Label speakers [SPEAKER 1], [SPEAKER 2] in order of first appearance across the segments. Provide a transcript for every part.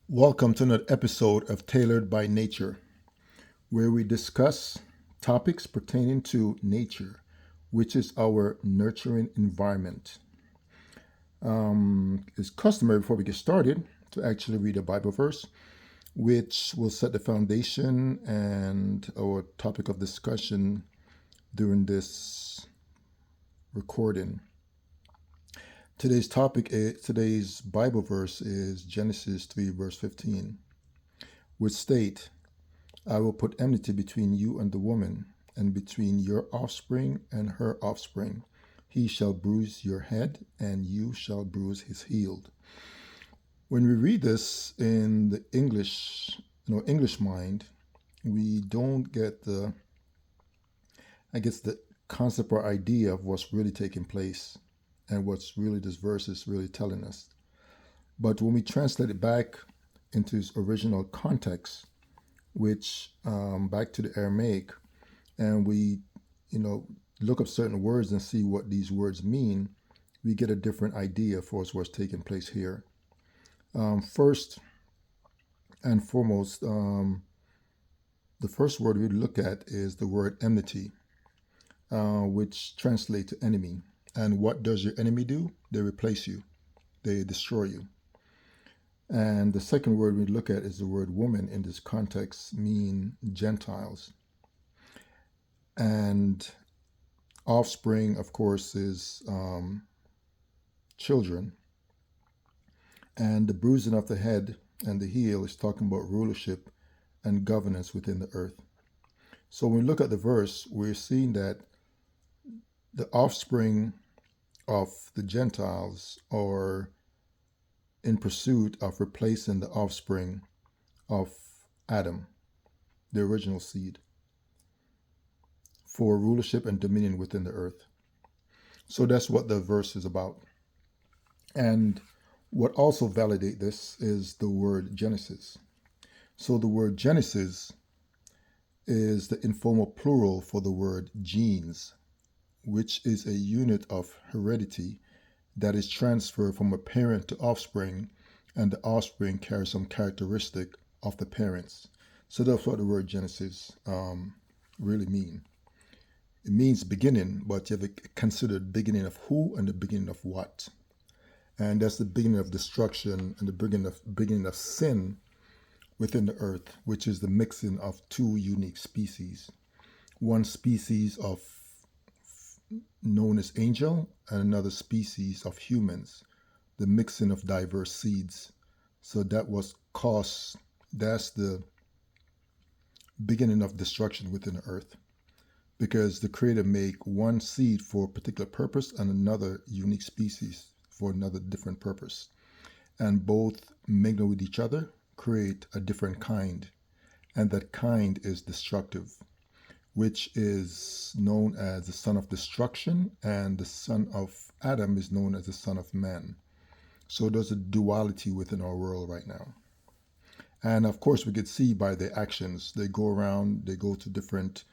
[SPEAKER 1] Welcome to another episode of Tailored by Nature, where we discuss topics pertaining to nature, which is our nurturing environment. It's customary before we get started to actually read a Bible verse, which will set the foundation and our topic of discussion during this recording. Today's Bible verse is Genesis 3, verse 15, which state, I will put enmity between you and the woman, and between your offspring and her offspring. He shall bruise your head, and you shall bruise his heel. When we read this in the English mind, we don't get the concept or idea of what's really taking place and what's really this verse is really telling us. But when we translate it back into its original context, which back to the Aramaic, and we, look up certain words and see what these words mean, we get a different idea for what's taking place here. First and foremost, the first word we look at is the word enmity, which translates to enemy. And what does your enemy do? They replace you. They destroy you. And the second word we look at is the word woman in this context, mean Gentiles. And offspring, of course, is children. And the bruising of the head and the heel is talking about rulership and governance within the earth. So when we look at the verse, we're seeing that the offspring of the Gentiles are in pursuit of replacing the offspring of Adam, the original seed, for rulership and dominion within the earth. So that's what the verse is about. And what also validates this is the word Genesis. So the word Genesis is the informal plural for the word genes, which is a unit of heredity that is transferred from a parent to offspring, and the offspring carries some characteristic of the parents. So that's what the word Genesis really means. It means beginning, but you have to consider the beginning of who and the beginning of what. And that's the beginning of destruction and the beginning of sin within the earth, which is the mixing of two unique species. One species of known as angel and another species of humans, the mixing of diverse seeds. So that's the beginning of destruction within the earth, because the creator make one seed for a particular purpose and another unique species for another different purpose, and both mingle with each other, create a different kind, and that kind is destructive, which is known as the son of destruction, and the son of Adam is known as the son of man. So there's a duality within our world right now. And of course, we could see by their actions, they go around, they go to different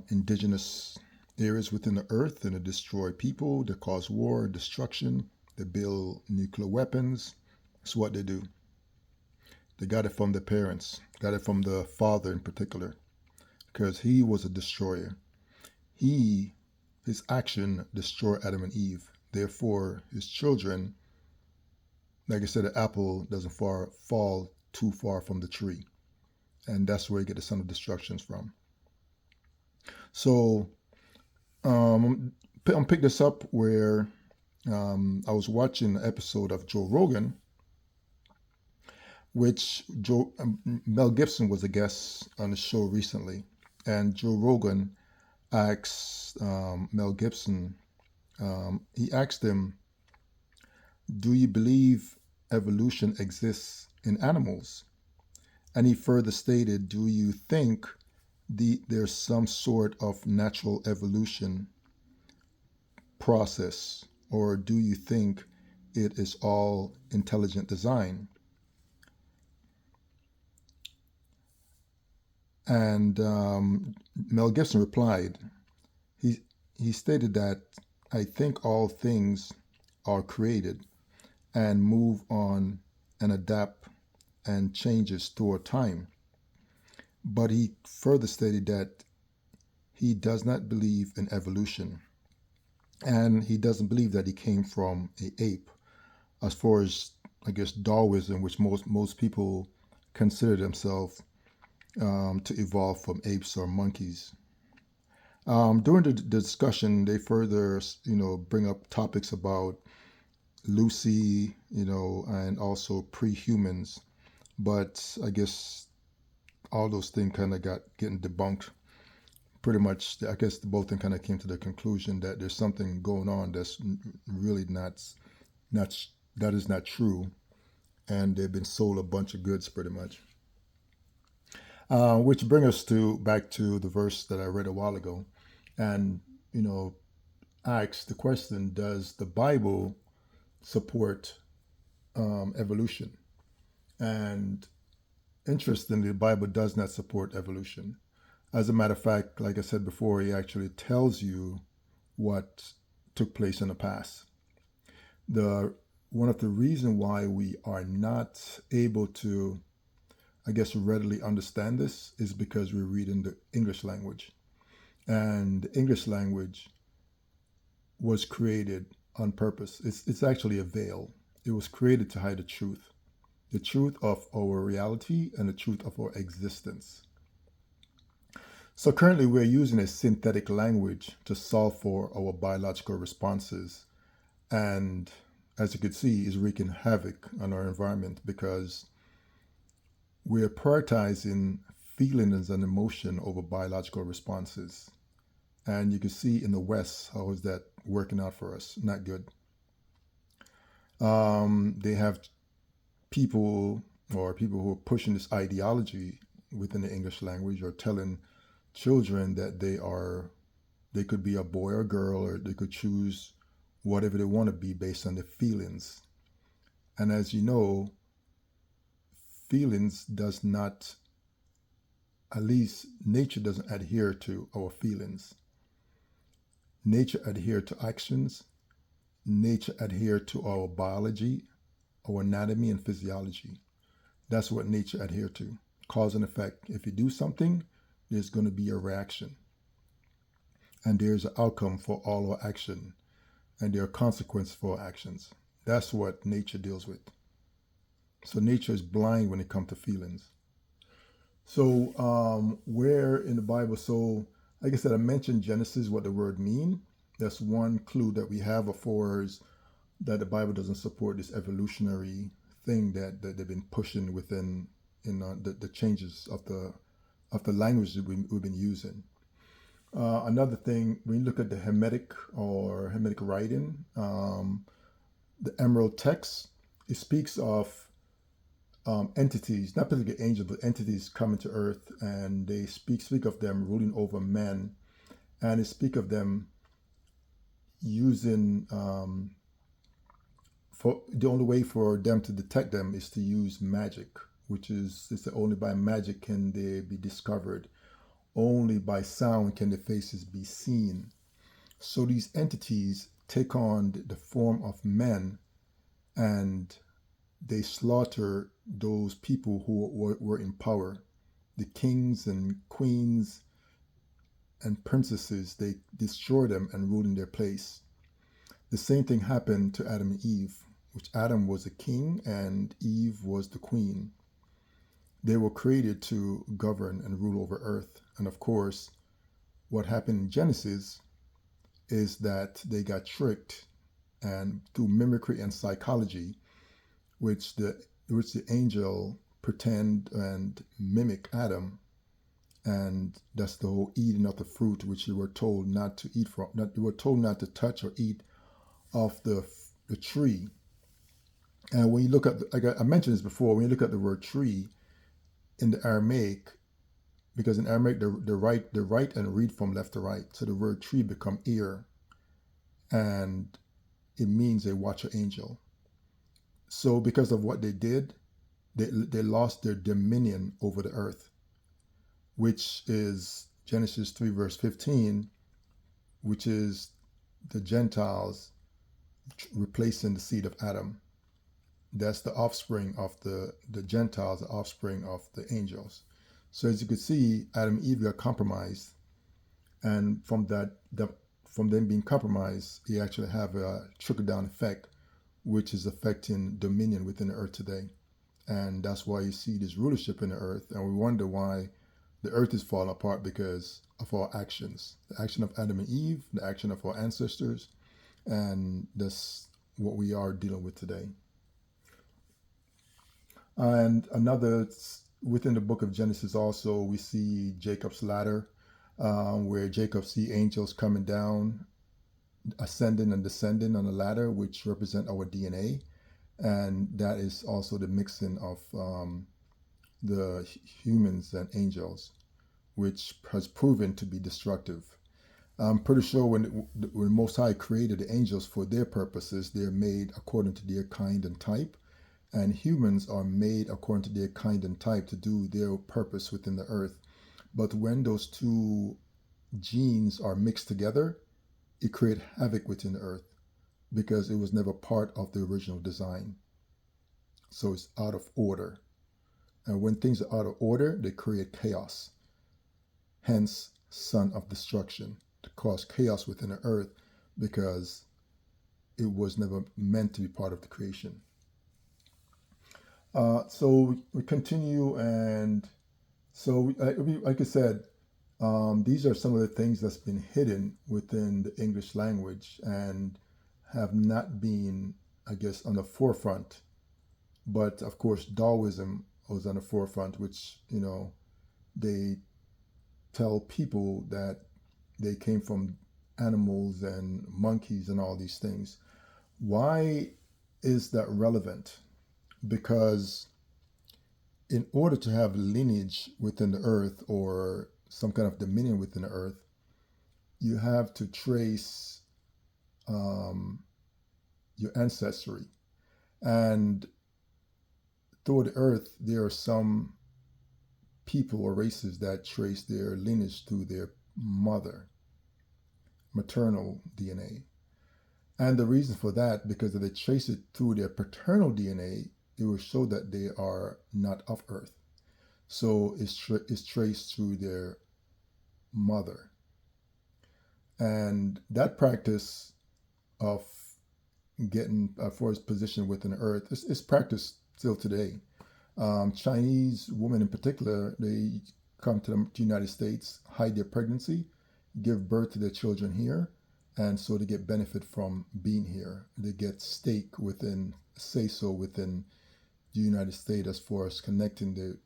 [SPEAKER 1] indigenous areas within the earth, and they destroy people, they cause war, destruction, they build nuclear weapons. That's what they do. They got it from their parents, got it from the father in particular, because he was a destroyer. His action destroyed Adam and Eve. Therefore, his children, like I said, the apple doesn't fall too far from the tree. And that's where you get the son of destructions from. So, I'll pick this up where I was watching an episode of Joe Rogan, which Mel Gibson was a guest on the show recently. And Joe Rogan asked Mel Gibson, he asked him, do you believe evolution exists in animals? And he further stated, do you think there's some sort of natural evolution process, or do you think it is all intelligent design? And Mel Gibson replied, he stated that, I think all things are created and move on and adapt and changes toward time. But he further stated that he does not believe in evolution, and he doesn't believe that he came from an ape. As far as, I guess, Darwinism, which most people consider themselves to evolve from apes or monkeys. During the discussion, they further, bring up topics about Lucy, and also pre-humans. But I guess all those things kind of got getting debunked. Pretty much, I guess both of them kind of came to the conclusion that there's something going on that's really not that is not true, and they've been sold a bunch of goods, pretty much. Which brings us back to the verse that I read a while ago, and asks the question: does the Bible support evolution? And interestingly, the Bible does not support evolution. As a matter of fact, like I said before, he actually tells you what took place in the past. One of the reasons why we are not able to, I guess, readily understand this is because we read in the English language. And the English language was created on purpose. It's actually a veil. It was created to hide the truth of our reality and the truth of our existence. So currently we're using a synthetic language to solve for our biological responses. And as you can see, is wreaking havoc on our environment because we're prioritizing feelings and emotion over biological responses. And you can see in the West, how is that working out for us? Not good. They have people who are pushing this ideology within the English language, or telling children that they could be a boy or girl, or they could choose whatever they want to be based on their feelings. And as you know, feelings does not, at least nature doesn't adhere to our feelings. Nature adhere to actions. Nature adhere to our biology, our anatomy and physiology. That's what nature adhere to. Cause and effect. If you do something, there's going to be a reaction. And there's an outcome for all our action. And there are consequences for our actions. That's what nature deals with. So nature is blind when it comes to feelings. So where in the Bible, so like I said, I mentioned Genesis, what the word mean. That's one clue that we have for us that the Bible doesn't support this evolutionary thing that they've been pushing within the changes of the language that we've been using. Another thing, when you look at the Hermetic writing, the Emerald text, it speaks of entities, not particularly angels, but entities coming to earth, and they speak of them ruling over men, and they speak of them using for the only way for them to detect them is to use magic, which is it's only by magic can they be discovered. Only by sound can the faces be seen. So these entities take on the form of men, and they slaughter those people who were in power. The kings and queens and princesses, they destroy them and rule in their place. The same thing happened to Adam and Eve, which Adam was the king and Eve was the queen. They were created to govern and rule over earth. And of course, what happened in Genesis is that they got tricked, and through mimicry and psychology, which the angel pretend and mimic Adam, and that's the whole eating of the fruit, which they were told not to eat from. They were told not to touch or eat of the tree. And when you look at, I mentioned this before, when you look at the word tree in the Aramaic, because in Aramaic they write and read from left to right, so the word tree become ear, and it means a watcher angel. So because of what they did, they lost their dominion over the earth, which is Genesis 3 verse 15, which is the Gentiles replacing the seed of Adam. that's the offspring of the Gentiles, the offspring of the angels. So as you can see, Adam and Eve got compromised, and from them being compromised, you actually have a trickle down effect, which is affecting dominion within the earth today. And that's why you see this rulership in the earth, and we wonder why the earth is falling apart because of our actions, the action of Adam and Eve, the action of our ancestors, and that's what we are dealing with today. And another, within the book of Genesis also, we see Jacob's ladder, where Jacob see angels coming down, ascending and descending on the ladder, which represent our DNA. And that is also the mixing of the humans and angels, which has proven to be destructive. I'm pretty sure when Most High created the angels for their purposes, they're made according to their kind and type, and humans are made according to their kind and type to do their purpose within the earth. But when those two genes are mixed together, it creates havoc within the earth because it was never part of the original design. So it's out of order. And when things are out of order, they create chaos. Hence, son of destruction, to cause chaos within the earth because it was never meant to be part of the creation. So we continue, and so like I said, these are some of the things that's been hidden within the English language and have not been, I guess, on the forefront. But of course, Taoism was on the forefront, which, they tell people that they came from animals and monkeys and all these things. Why is that relevant? Because in order to have lineage within the earth or some kind of dominion within the earth, you have to trace your ancestry. And through the earth, there are some people or races that trace their lineage through their mother, maternal DNA. And the reason for that, because if they trace it through their paternal DNA, it will show that they are not of earth. So it's traced through their mother. And that practice of getting for his position within the earth is practiced still today. Chinese women in particular, they come to the United States, hide their pregnancy, give birth to their children here, and so they get benefit from being here. They get stake within, say so, within the United States as far as connecting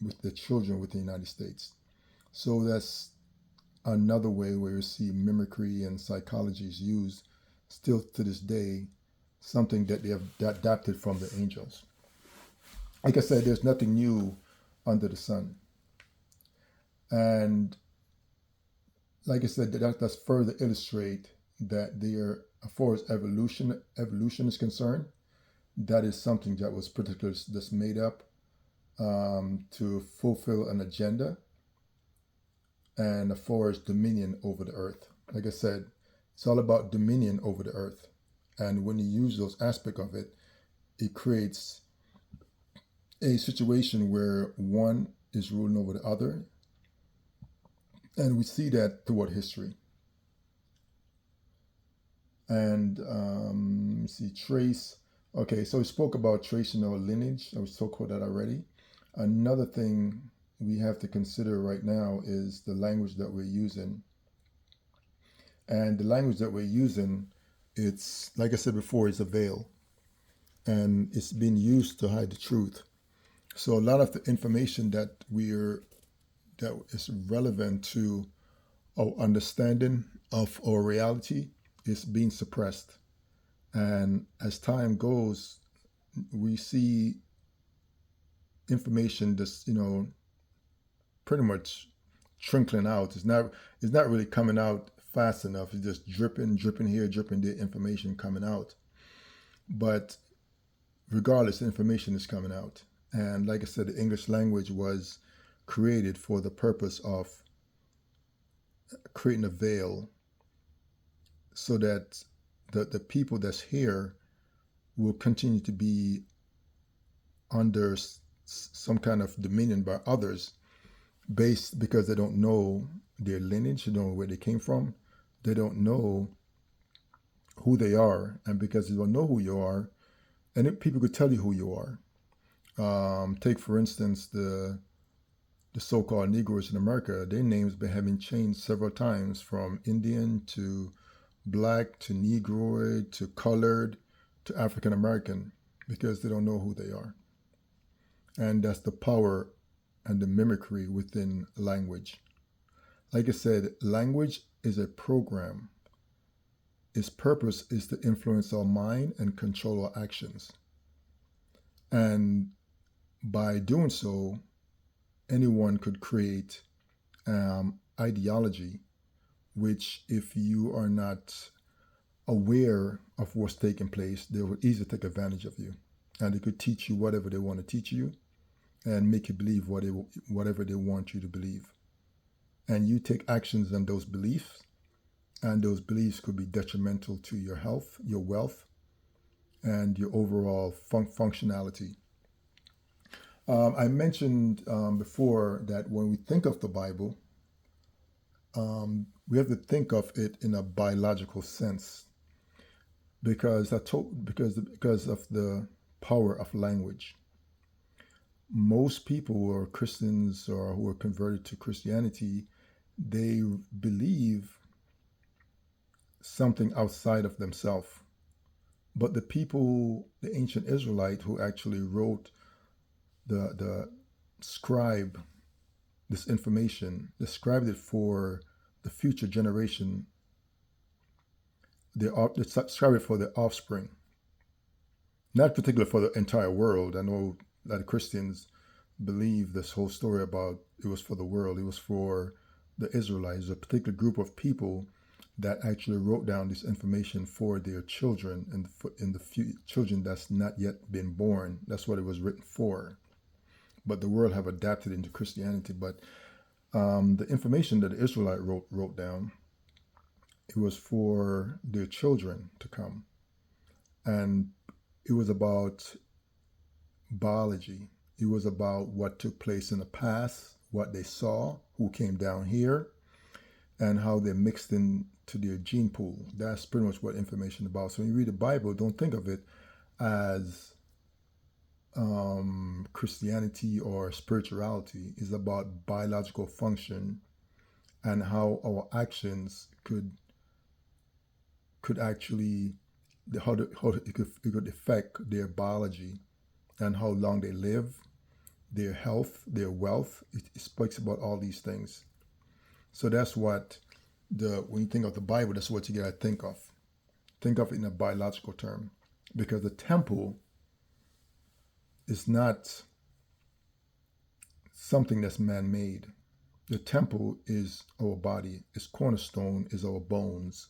[SPEAKER 1] with the children with the United States. So that's another way where you see mimicry and psychology is used still to this day, something that they have adapted from the angels. Like I said, there's nothing new under the sun. And like I said, that's further illustrate that there, as far as evolution is concerned, that is something that was particularly just made up to fulfill an agenda, and as far as dominion over the earth. Like I said, it's all about dominion over the earth. And when you use those aspects of it, it creates a situation where one is ruling over the other. And we see that throughout history. And see, trace. Okay, so we spoke about tracing our lineage. I was talking about that already. Another thing we have to consider right now is the language that we're using. And the language that we're using, it's, like I said before, it's a veil. And it's being used to hide the truth. So a lot of the information that is relevant to our understanding of our reality is being suppressed. And as time goes, we see information just, pretty much trickling out. It's not really coming out fast enough. It's just dripping here, dripping there, information coming out. But regardless, information is coming out. And like I said, the English language was created for the purpose of creating a veil so that the people that's here will continue to be under some kind of dominion by others, based because they don't know their lineage, they don't know where they came from, they don't know who they are, and because you don't know who you are, and people could tell you who you are. Take for instance the so-called Negroes in America. Their names have been changed several times, from Indian to Black to Negroid to colored to African American, because they don't know who they are. And that's the power and the mimicry within language. Like I said, language is a program. Its purpose is to influence our mind and control our actions. And by doing so, anyone could create ideology, which, if you are not aware of what's taking place, they will easily take advantage of you. And they could teach you whatever they want to teach you and make you believe whatever they want you to believe. And you take actions on those beliefs, and those beliefs could be detrimental to your health, your wealth, and your overall functionality. I mentioned before that when we think of the Bible, we have to think of it in a biological sense, because because of the power of language. Most people who are Christians or who are converted to Christianity, they believe something outside of themselves. But the people, the ancient Israelite who actually wrote the scribe this information, described it for the future generation, described it for the offspring, not particularly for the entire world. I know that Christians believe this whole story about it was for the world. It was for the Israelites, a particular group of people that actually wrote down this information for their children and in the few children that's not yet been born. That's what it was written for. But the world have adapted into Christianity. But the information that the Israelite wrote down, it was for their children to come. And it was about biology. It was about what took place in the past, what they saw, who came down here, and how they mixed into their gene pool. That's pretty much what information about. So when you read the Bible, don't think of it as Christianity or spirituality. Is about biological function and how our actions could actually how it could affect their biology and how long they live, their health, their wealth. It speaks about all these things. So that's what when you think of the Bible, that's what you gotta think of. Think of it in a biological term, because the temple is not something that's man-made. The temple is our body. Its cornerstone is our bones.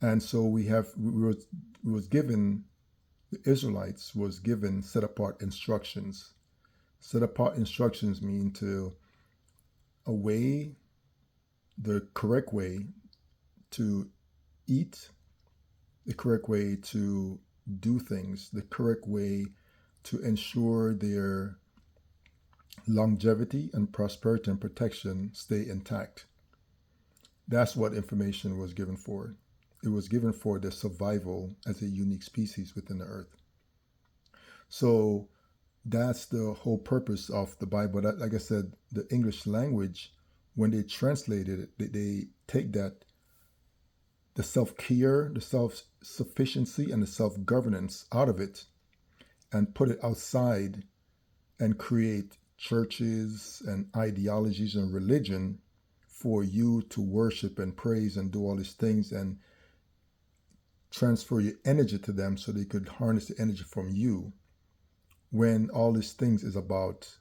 [SPEAKER 1] And so we was given, the Israelites was given set apart instructions. Set apart instructions mean to the correct way to eat, the correct way to do things, the correct way to ensure their longevity and prosperity and protection stay intact. That's what information was given for. It was given for their survival as a unique species within the earth. So that's the whole purpose of the Bible. That, like I said, the English language, when they translated it, they take that, the self-care, the self-sufficiency, and the self-governance out of it and put it outside and create churches and ideologies and religion for you to worship and praise and do all these things and transfer your energy to them so they could harness the energy from you, when all these things is about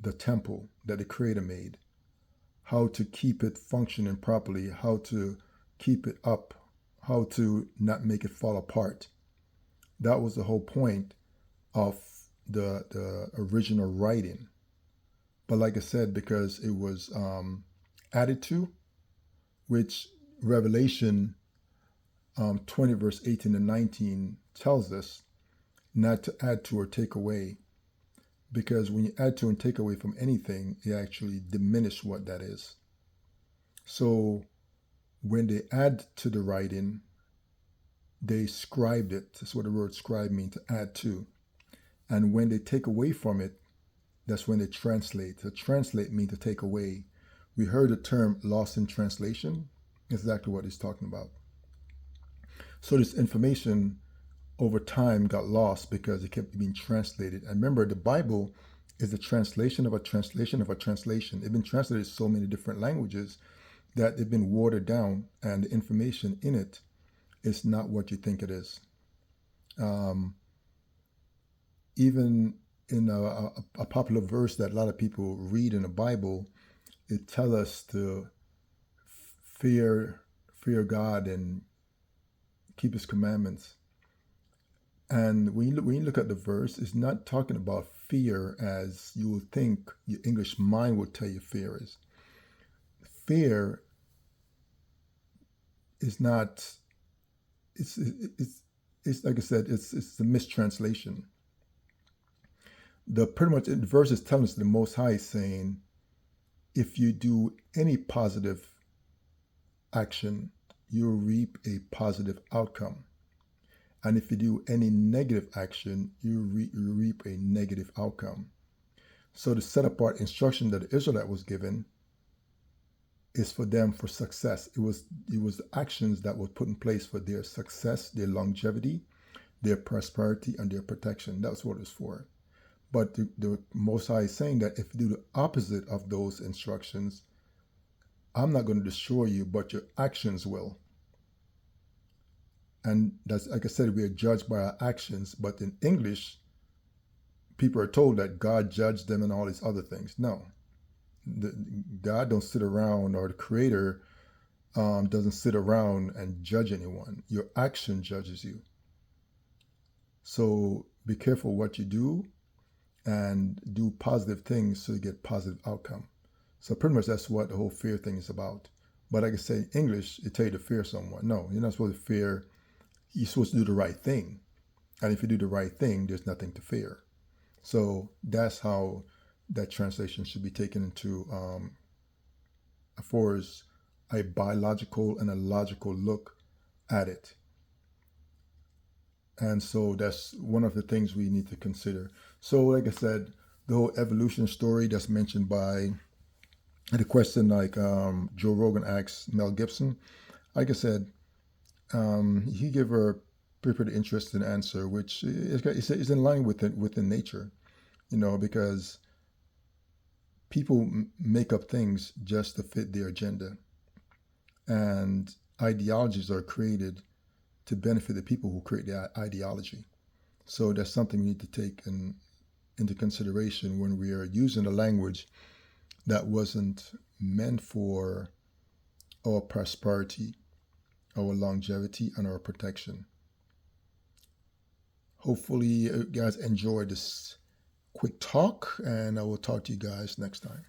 [SPEAKER 1] the temple that the Creator made, how to keep it functioning properly, how to keep it up, how to not make it fall apart. That was the whole point of the original writing. But like I said, because it was added to, which Revelation 20 verse 18 and 19 tells us, not to add to or take away, because when you add to and take away from anything, you actually diminish what that is. So when they add to the writing, they scribed it. That's what the word scribe means, to add to. And when they take away from it, that's when they translate. To translate means to take away. We heard the term lost in translation. That's exactly what he's talking about. So this information over time got lost because it kept being translated. And remember, the Bible is a translation of a translation of a translation. It's been translated so many different languages that it's been watered down, and the information in it is not what you think it is. Even in a popular verse that a lot of people read in the Bible, it tells us to fear God and keep His commandments. And when you look at the verse, it's not talking about fear as you would think your English mind would tell you fear is. Fear is not. It's like I said. It's a mistranslation. Pretty much the verse is telling us the Most High is saying, if you do any positive action, you'll reap a positive outcome. And if you do any negative action, you reap a negative outcome. So the set apart instruction that the Israelite was given is for them for success. It was the actions that were put in place for their success, their longevity, their prosperity, and their protection. That's what it's for. But the Most High is saying that if you do the opposite of those instructions, I'm not going to destroy you, but your actions will. And that's, like I said, we are judged by our actions. But in English, people are told that God judged them and all these other things. No, God don't sit around, or the Creator doesn't sit around and judge anyone. Your action judges you. So be careful what you do, and do positive things so you get positive outcome. So pretty much that's what the whole fear thing is about. But like I say, in English, it tell you to fear someone. No, you're not supposed to fear. You're supposed to do the right thing. And if you do the right thing, there's nothing to fear. So that's how that translation should be taken into as a biological and a logical look at it. And so that's one of the things we need to consider. So like I said, the whole evolution story that's mentioned by the question, like Joe Rogan asked Mel Gibson, like I said, he gave a pretty interesting answer, which is in line within nature, because people make up things just to fit their agenda, and ideologies are created to benefit the people who create the ideology. So that's something we need to take into consideration when we are using a language that wasn't meant for our prosperity, our longevity, and our protection. Hopefully you guys enjoyed this quick talk, and I will talk to you guys next time.